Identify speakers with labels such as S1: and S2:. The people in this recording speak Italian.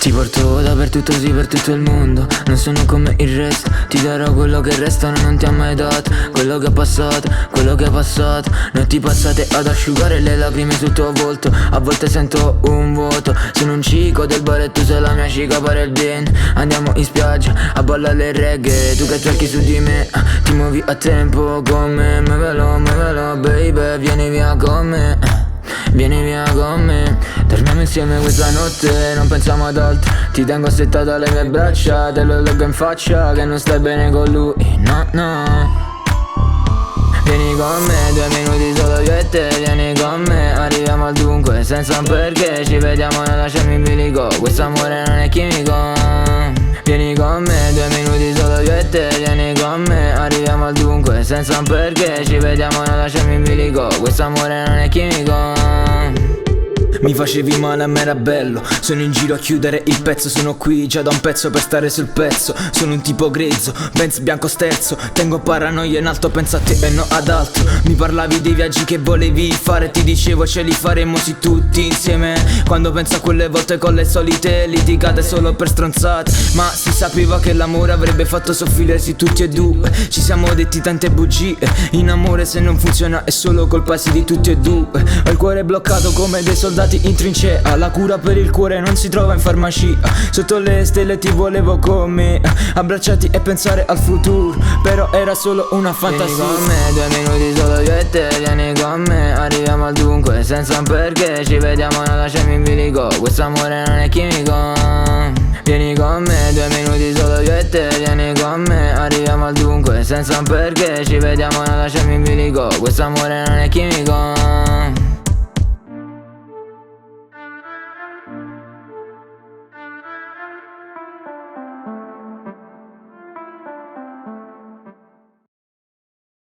S1: Ti porto dappertutto, sì, per tutto il mondo. Non sono come il resto, ti darò quello che resta. Non ti ha mai dato quello che è passato, quello che è passato. Notti passate ad asciugare le lacrime sul tuo volto. A volte sento un vuoto. Sono un cico del bar e tu sei la mia cica, pare il bien. Andiamo in spiaggia a ballare il reggae. Tu che cerchi su di me, ti muovi a tempo con me. Muovelo, baby, vieni via con me. Vieni via con me, torniamo insieme questa notte, non pensiamo ad altro. Ti tengo settato alle mie braccia, te lo leggo in faccia che non stai bene con lui, no. Vieni con me, 2 minuti solo io e te, vieni con me, arriviamo al dunque, senza un perché, ci vediamo, non lasciami in bilico, questo amore non è chimico. Vieni con me, 2 minuti solo io e te, vieni con me, arriviamo al dunque, senza un perché, ci vediamo, non lasciami in bilico, questo amore non è chimico. Mi facevi male, a me era bello. Sono in giro a chiudere il pezzo. Sono qui già da un pezzo per stare sul pezzo. Sono un tipo grezzo, Benz bianco sterzo. Tengo paranoia in alto, penso a te e no ad altro. Mi parlavi dei viaggi che volevi fare. Ti dicevo ce li faremo sì tutti insieme. Quando penso a quelle volte con le solite litigate solo per stronzate. Ma si sapeva che l'amore avrebbe fatto soffrire sì tutti e due. Ci siamo detti tante bugie. In amore se non funziona è solo colpa sì di tutti e due. Ho il cuore bloccato come dei soldati in trincea. La cura per il cuore non si trova in farmacia. Sotto le stelle ti volevo con me, abbracciati e pensare al futuro, però era solo una fantasia. Vieni con me, 2 minuti solo io e te, vieni con me, arriviamo al dunque, senza un perché, ci vediamo, non lasciami in bilico, questo amore non è chimico. Vieni con me, 2 minuti solo io e te, vieni con me, arriviamo al dunque, senza un perché, ci vediamo, non lasciami in bilico, questo amore non è chimico.